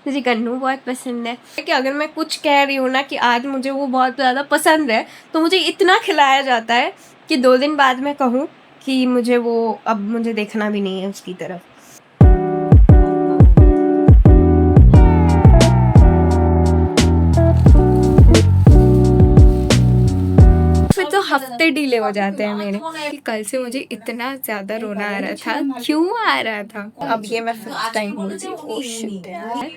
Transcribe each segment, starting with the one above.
मुझे कन्नू बहुत पसंद है कि अगर मैं कुछ कह रही हूँ ना कि आज मुझे वो बहुत ज़्यादा पसंद है तो मुझे इतना खिलाया जाता है कि 2 दिन बाद मैं कहूँ कि मुझे वो अब मुझे देखना भी नहीं है उसकी तरफ। फिर तो हफ्ते डिले हो जाते हैं मेरे कि कल से मुझे इतना ज़्यादा रोना आ रहा था, क्यों आ रहा था। अब ये मैं फर्स्ट टाइम बोल रही हूँ। ओह शिट यार,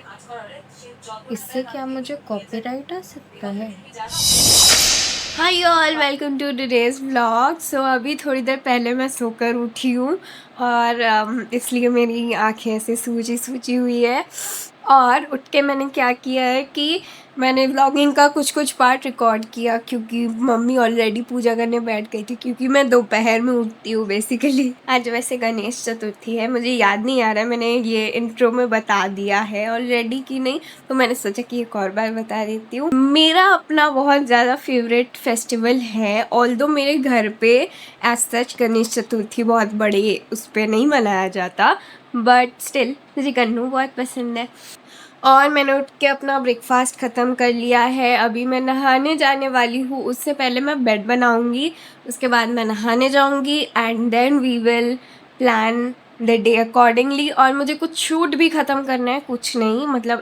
इससे क्या मुझे कॉपीराइट आ सकता है? Hi all, welcome to today's vlog. So अभी थोड़ी देर पहले मैं सोकर उठी हूँ और इसलिए मेरी आंखें ऐसे सूजी सूजी हुई है। और उठ के मैंने क्या किया है कि मैंने व्लॉगिंग का कुछ पार्ट रिकॉर्ड किया क्योंकि मम्मी ऑलरेडी पूजा करने बैठ गई थी, क्योंकि मैं दोपहर में उठती हूँ बेसिकली। आज वैसे गणेश चतुर्थी है, मुझे याद नहीं आ रहा है मैंने ये इंट्रो में बता दिया है ऑलरेडी कि नहीं, तो मैंने सोचा कि एक और बार बता देती हूँ। मेरा अपना बहुत ज़्यादा फेवरेट फेस्टिवल है, ऑल्दो मेरे घर पे एज सच गणेश चतुर्थी बहुत बड़े उस पर नहीं मनाया जाता, बट स्टिल मुझे कन्नू बहुत पसंद है। और मैंने उठ के अपना ब्रेकफास्ट ख़त्म कर लिया है। अभी मैं नहाने जाने वाली हूँ, उससे पहले मैं बेड बनाऊँगी, उसके बाद मैं नहाने जाऊँगी and then we will plan the day accordingly. और मुझे कुछ शूट भी ख़त्म करना है, कुछ नहीं मतलब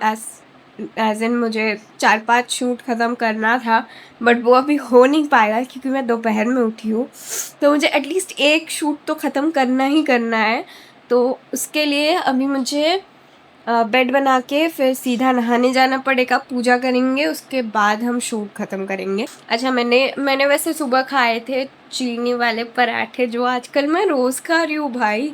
एज इन मुझे 4-5 शूट ख़त्म करना था, बट वो अभी हो नहीं पाएगा क्योंकि मैं दोपहर में उठी हूँ। तो मुझे एटलीस्ट एक शूट तो ख़त्म करना ही करना है। तो उसके लिए अभी मुझे बेड बना के फिर सीधा नहाने जाना पड़ेगा, पूजा करेंगे, उसके बाद हम शूट ख़त्म करेंगे। अच्छा, मैंने वैसे सुबह खाए थे चीनी वाले पराठे जो आजकल मैं रोज़ खा रही हूँ भाई,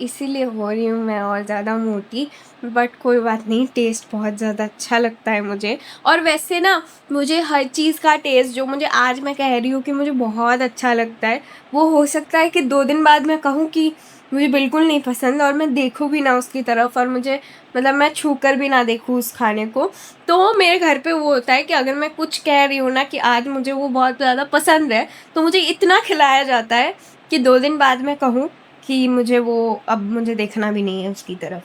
इसीलिए हो रही हूँ मैं और ज़्यादा मोटी, बट कोई बात नहीं, टेस्ट बहुत ज़्यादा अच्छा लगता है मुझे। और वैसे ना मुझे हर चीज़ का टेस्ट जो मुझे आज मैं कह रही हूँ कि मुझे बहुत अच्छा लगता है, वो हो सकता है कि 2 दिन बाद मैं कहूँ कि मुझे बिल्कुल नहीं पसंद और मैं देखूँ भी ना उसकी तरफ, और मुझे मतलब मैं छू कर भी ना देखूँ उस खाने को। तो मेरे घर पे वो होता है कि अगर मैं कुछ कह रही हूँ ना कि आज मुझे वो बहुत ज़्यादा पसंद है तो मुझे इतना खिलाया जाता है कि 2 दिन बाद मैं कहूँ कि मुझे वो अब मुझे देखना भी नहीं है उसकी तरफ।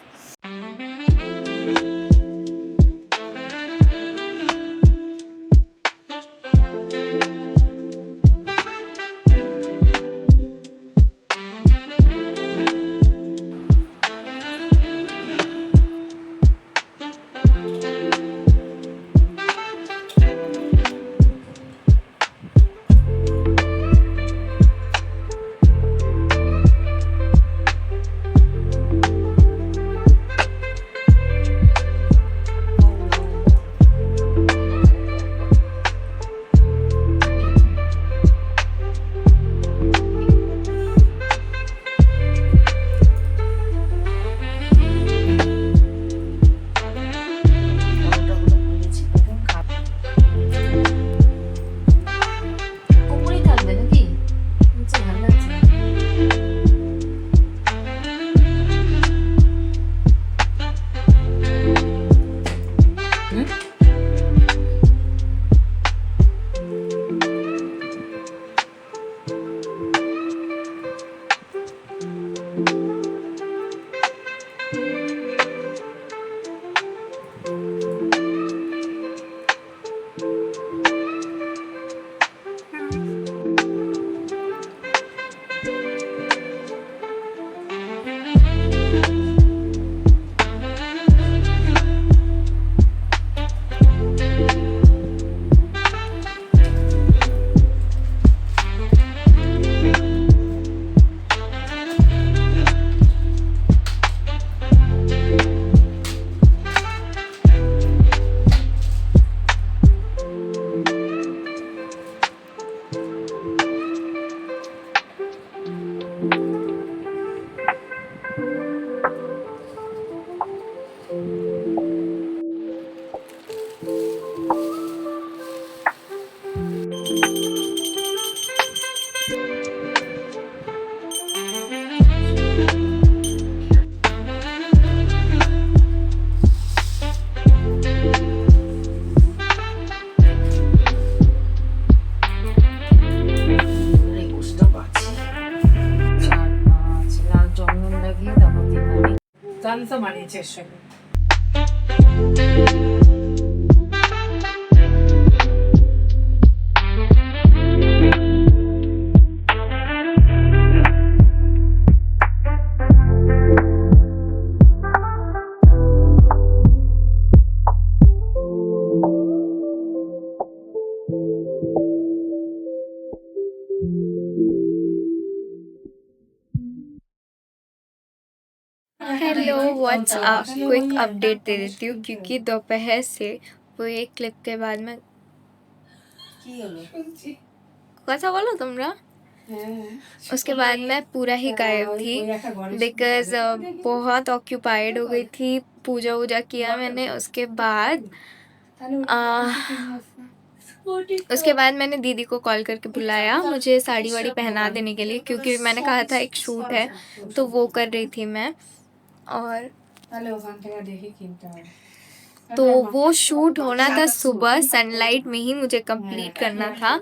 Danza manice. What's up quick update दे देती हूँ क्योंकि दोपहर से वो एक क्लिप के बाद मैं कैसा बोलो तुमरा उसके बाद मैं पूरा ही गायब थी बिकॉज बहुत ऑक्यूपाइड हो गई थी। पूजा वूजा किया मैंने, उसके बाद मैंने दीदी को कॉल करके बुलाया मुझे साड़ी वाड़ी पहना देने के लिए, क्योंकि मैंने कहा था एक शूट है तो वो कर रही थी मैं। और तो वो शूट होना था सुबह सनलाइट में ही मुझे कंप्लीट करना था,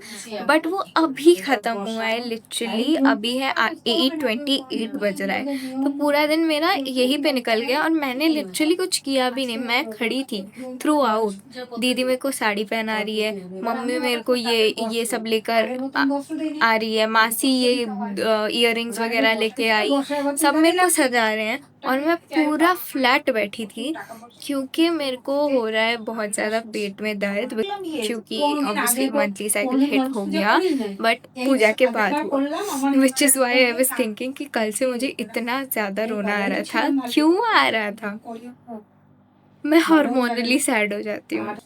बट वो अभी ख़त्म हुआ है। लिटरली अभी है 8:28 बज रहा है, तो पूरा दिन मेरा यही पे निकल गया और मैंने लिटरली कुछ किया भी नहीं। मैं खड़ी थी थ्रू आउट। दीदी मेरे को साड़ी पहना रही है, मम्मी मेरे को ये सब लेकर आ रही है, मासी ये इयररिंग्स वगैरह लेके आई, सब मेरे को सजा रहे हैं और मैं पूरा फ्लैट बैठी थी क्योंकि मेरे को हो रहा है बहुत ज़्यादा पेट में दर्द, क्योंकि ऑब्वियसली मंथली साइकिल हिट हो गया बट पूजा के बाद हुआ, which is why I was thinking कि कल से मुझे इतना ज़्यादा रोना आ रहा था। क्यों आ रहा था? मैं हार्मोनली सैड हो जाती हूँ।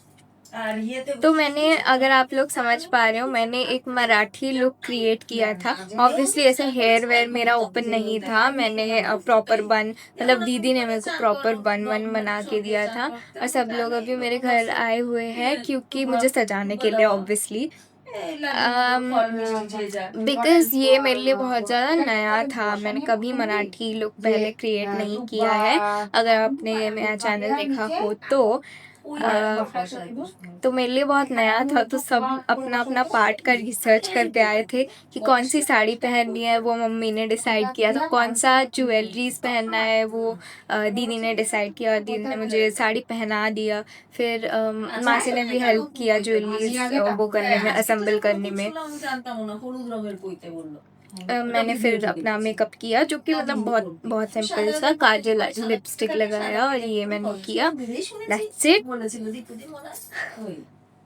तो मैंने, अगर आप लोग समझ पा रहे हो, मैंने एक मराठी लुक क्रिएट किया था। ऑब्वियसली ऐसे हेयर वेयर मेरा ओपन नहीं था, मैंने प्रॉपर बन, मतलब दीदी ने मेरे को प्रॉपर बन बना के दिया था। और सब लोग अभी मेरे घर आए हुए हैं क्योंकि मुझे सजाने के लिए, ऑब्वियसली बिकॉज ये मेरे लिए बहुत ज़्यादा नया था। मैंने कभी मराठी लुक पहले क्रिएट नहीं किया है। अगर आपने मेरा चैनल देखा हो तो मेरे लिए बहुत नया था, तो सब अपना अपना पार्ट का रिसर्च करके आए थे कि कौन सी साड़ी पहननी है, वो मम्मी ने डिसाइड किया था। कौन सा ज्वेलरीज पहनना है वो दीदी ने डिसाइड किया और दीदी ने मुझे साड़ी पहना दिया। फिर मासी ने भी हेल्प किया ज्वेलरीज वो करने में, असेंबल करने में। मैंने फिर अपना मेकअप किया जो कि मतलब बहुत बहुत सिंपल सा, काजल लिपस्टिक लगाया और ये मैंने किया, दैट्स इट।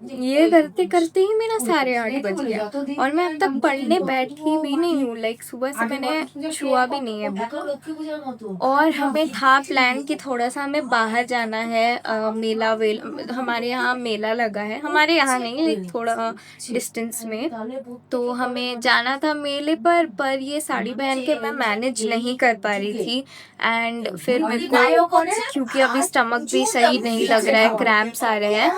ये करते करते ही मेरा 8:30 बज गया और मैं अब तक पढ़ने बैठी भी नहीं हूँ। लाइक सुबह से मैंने छुआ भी नहीं है बुक। और हमें था प्लान कि थोड़ा सा हमें बाहर जाना है, मेला हमारे यहाँ मेला लगा है, हमारे यहाँ नहीं, लाइक थोड़ा डिस्टेंस में, तो हमें जाना था मेले पर ये साड़ी पहन के मैं मैनेज नहीं कर पा रही थी। एंड फिर मेरे को, क्योंकि अभी स्टमक भी सही नहीं लग रहा है, क्रैम्प्स आ रहे हैं।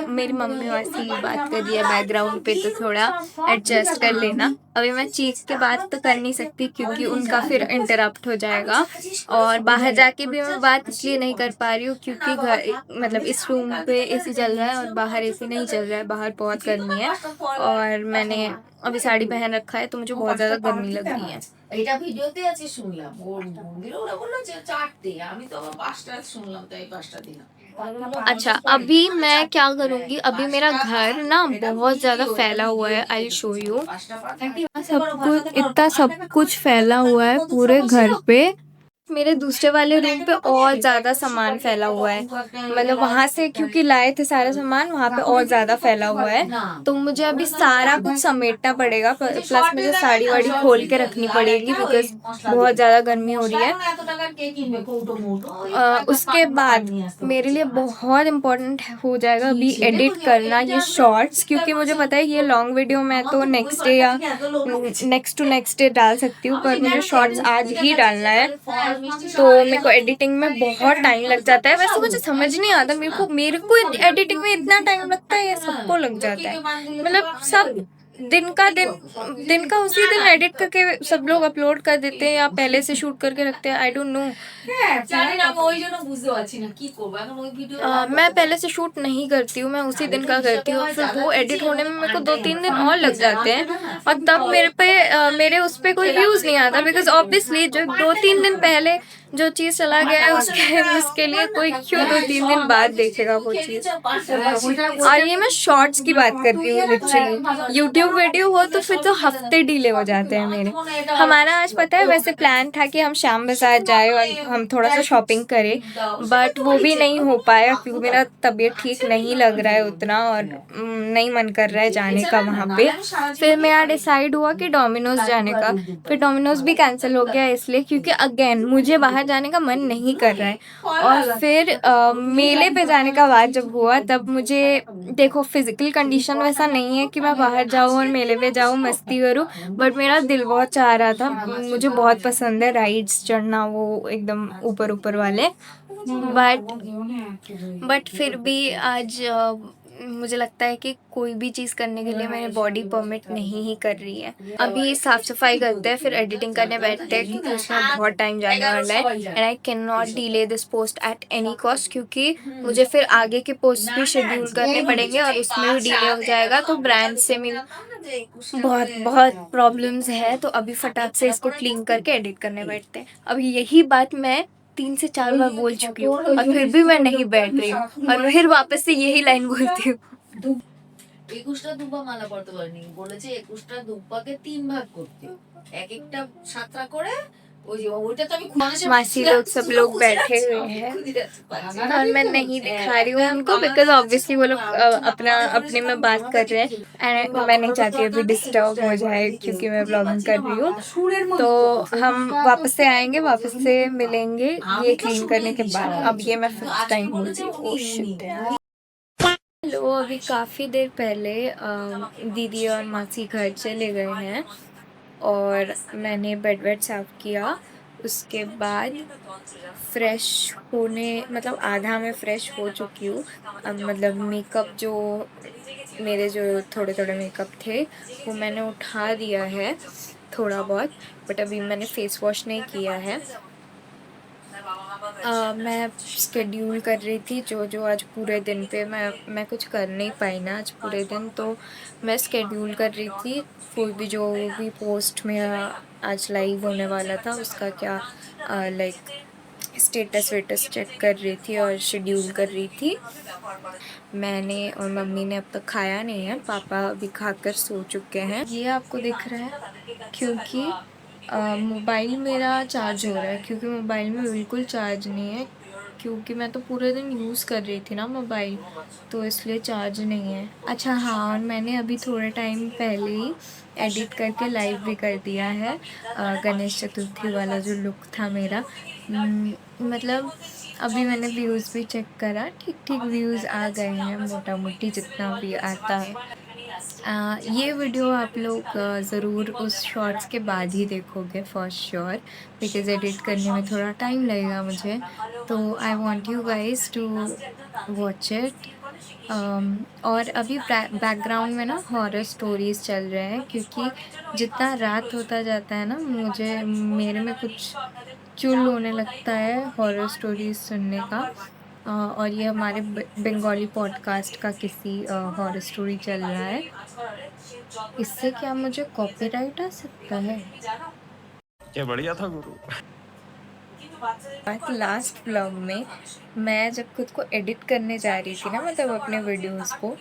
मेरी मम्मी वैसे ही बात कर रही है बैकग्राउंड पे, तो थोड़ा एडजस्ट कर लेना। अभी मैं चीज के बात तो कर नहीं सकती क्योंकि उनका फिर इंटरप्ट हो जाएगा, और बाहर जाके भी मैं बात इसलिए नहीं कर पा रही हूँ क्योंकि घर, मतलब इस रूम पे एसी चल रहा है और बाहर एसी नहीं चल रहा है, बाहर बहुत गर्मी है और मैंने अभी साड़ी पहन रखा है तो मुझे बहुत ज़्यादा गर्मी लग रही है। এটা ভিডিওতে আছে শুনলাম, ওর মন্দিরে ওরা বললো যে 4টে, আমি তো আবার 5টা শুনলাম, তাই 5টা দিলাম। अच्छा, अभी मैं क्या करूँगी, अभी मेरा घर ना बहुत ज़्यादा फैला हुआ है, आई शो यू। सब कुछ फैला हुआ है पूरे घर पे। मेरे दूसरे वाले रूम पे और ज़्यादा सामान फैला हुआ है, मतलब वहाँ से क्योंकि लाए थे सारा सामान, वहाँ पे और ज़्यादा फैला हुआ है, तो मुझे अभी सारा कुछ समेटना पड़ेगा। प्लस मुझे साड़ी वाड़ी खोल के रखनी पड़ेगी बिकॉज बहुत ज़्यादा गर्मी हो रही है। उसके बाद मेरे लिए बहुत इम्पोर्टेंट हो जाएगा अभी एडिट करना ये शॉर्ट्स, क्योंकि मुझे पता है ये लॉन्ग वीडियो मैं तो नेक्स्ट डे या नेक्स्ट डे डाल सकती हूँ, पर मुझे शॉर्ट्स आज ही डालना है, तो मेरे को एडिटिंग में बहुत टाइम लग जाता है। वैसे मुझे समझ नहीं आता, मेरे को एडिटिंग में इतना टाइम लगता है या सबको लग जाता है, मतलब सब दिन का उसी दिन एडिट करके सब लोग अपलोड कर देते हैं या पहले से शूट करके रखते हैं, आई डोंट नो। मैं पहले से शूट नहीं करती हूँ, मैं उसी दिन का करती हूँ, फिर वो एडिट होने में मेरे को 2-3 दिन और लग जाते हैं और तब मेरे उस पर कोई व्यूज़ नहीं आता बिकॉज ऑब्वियसली जो 2-3 दिन पहले जो चीज़ चला गया है उसके लिए कोई क्यों 2-3 दिन बाद देखेगा वो चीज़। और ये मैं शॉर्ट्स की बात करती हूँ लिटरली। यूट्यूब वीडियो हो तो फिर तो हफ्ते डिले हो जाते हैं मेरे। हमारा आज पता है वैसे प्लान था कि हम शाम बाजार जाए और हम थोड़ा सा शॉपिंग करें, बट वो भी नहीं हो पाया क्योंकि मेरा तबीयत ठीक नहीं लग रहा है उतना और नहीं मन कर रहा है जाने का वहाँ पे। फिर मेरा डिसाइड हुआ कि डोमिनोज जाने का, फिर डोमिनोज भी कैंसिल हो गया इसलिए क्योंकि अगेन मुझे बाहर जाने का मन नहीं कर रहा है। और फिर मेले पे जाने का बात जब हुआ तब मुझे देखो फिजिकल कंडीशन वैसा नहीं है कि मैं बाहर जाऊँ और मेले पे जाऊँ मस्ती करूँ, बट मेरा दिल बहुत चाह रहा था। मुझे बहुत पसंद है राइड्स चढ़ना, वो एकदम ऊपर ऊपर वाले, बट फिर भी आज मुझे लगता है कि कोई भी चीज़ करने के लिए मेरी बॉडी परमिट नहीं ही कर रही है। अभी साफ सफाई करते हैं फिर एडिटिंग करने बैठते हैं क्योंकि उसमें बहुत टाइम जाने वाला है and I can not delay this post at any cost क्योंकि मुझे फिर आगे के पोस्ट भी शेड्यूल करने पड़ेंगे और उसमें भी डिले हो जाएगा तो ब्रांड से मिल बहुत बहुत प्रॉब्लम्स है। तो अभी फटाक से इसको क्लीन करके एडिट करने बैठते हैं। अभी यही बात मैं 3 से 4 बार बोल चुकी हूँ और फिर भी मैं नहीं बैठ रही हूँ और फिर वापस से यही लाइन बोलती हूँ। 21টা দুব্বা মালা পড়তে পারিনি, বলেছে 21টা দুব্বাকে 3 ভাগ করতে, এক একটা 7টা করে। ওইটা তো আমি मासी लोग सब लोग बैठे हुए हैं और मैं नहीं दिखा रही हूँ उनको बिकॉज ऑब्वियसली वो लोग अपना अपने में बात कर रहे हैं एंड मैं नहीं चाहती अभी डिस्टर्ब हो जाए क्योंकि मैं ब्लॉगिंग कर रही हूँ। तो हम वापस से आएंगे, वापस से मिलेंगे ये क्लीन करने के बाद। अब ये मैं फर्स्ट टाइम बोल रही हूँ। हेलो, अभी काफ़ी देर पहले दीदी और मासी घर चले गए हैं और मैंने बेड वेड साफ़ किया। उसके बाद फ्रेश होने मतलब आधा मैं फ़्रेश हो चुकी हूँ। अब मतलब मेकअप जो मेरे जो थोड़े थोड़े मेकअप थे वो मैंने उठा दिया है थोड़ा बहुत, बट अभी मैंने फ़ेस वॉश नहीं किया है। मैं स्केड्यूल कर रही थी जो आज पूरे दिन पे मैं कुछ कर नहीं पाई ना आज पूरे दिन, तो मैं स्केड्यूल कर रही थी कोई भी जो भी पोस्ट मेरा आज लाइव होने वाला था उसका क्या लाइक स्टेटस वेटस चेक कर रही थी और शेड्यूल कर रही थी। मैंने और मम्मी ने अब तक खाया नहीं है, पापा अभी खाकर सो चुके हैं। ये आपको दिख रहा है क्योंकि मोबाइल मेरा चार्ज हो रहा है क्योंकि मोबाइल में बिल्कुल चार्ज नहीं है क्योंकि मैं तो पूरे दिन यूज़ कर रही थी ना मोबाइल, तो इसलिए चार्ज नहीं है। अच्छा हाँ, और मैंने अभी थोड़े टाइम पहले ही एडिट करके लाइव भी कर दिया है गणेश चतुर्थी वाला जो लुक था मेरा। मतलब अभी मैंने व्यूज़ भी चेक करा, ठीक ठीक व्यूज़ आ गए हैं, मोटा मोटी जितना भी आता है। ये वीडियो आप लोग ज़रूर उस शॉर्ट्स के बाद ही देखोगे फॉर श्योर बिकॉज़ एडिट करने में थोड़ा टाइम लगेगा मुझे, तो I want you guys to watch it. और अभी बैकग्राउंड में ना हॉरर स्टोरीज़ चल रहे हैं क्योंकि जितना रात होता जाता है ना मुझे मेरे में कुछ चुल होने लगता है हॉरर स्टोरीज़ सुनने का। और ये हमारे बंगाली पॉडकास्ट का किसी हॉरर स्टोरी चल रहा है। इससे क्या मुझे कॉपीराइट आ सकता है? क्या बढ़िया था गुरु। लास्ट व्लॉग में मैं जब खुद को एडिट करने जा रही थी ना मतलब अपने वीडियोस को,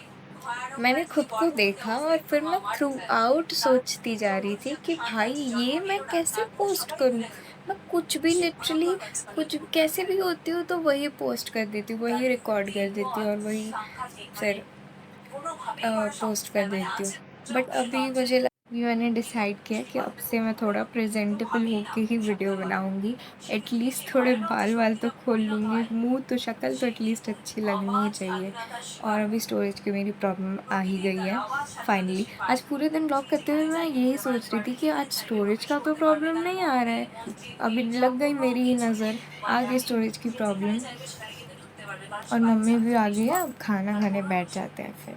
मैंने खुद को देखा और फिर मैं थ्रू आउट सोचती जा रही थी कि भाई ये मैं कैसे पोस्ट करूँ। मैं कुछ भी लिटरली कुछ कैसे भी होती हूँ तो वही पोस्ट कर देती हूँ, वही रिकॉर्ड कर देती हूँ और वही फिर पोस्ट कर देती हूँ। बट अभी मैंने डिसाइड किया कि अब से मैं थोड़ा प्रेजेंटेबल होके ही वीडियो बनाऊँगी। एटलीस्ट थोड़े बाल वाल तो खोल लूँगी, मुँह तो शक्ल तो एटलीस्ट अच्छी लगनी ही चाहिए। और अभी स्टोरेज की मेरी प्रॉब्लम आ ही गई है फाइनली। आज पूरे दिन ब्लॉग करते हुए मैं यही सोच रही थी कि आज स्टोरेज का तो प्रॉब्लम नहीं आ रहा है, अभी लग गई मेरी ही नज़र, आ गई स्टोरेज की प्रॉब्लम। और मम्मी भी आ गई है, अब खाना खाने बैठ जाते हैं फिर।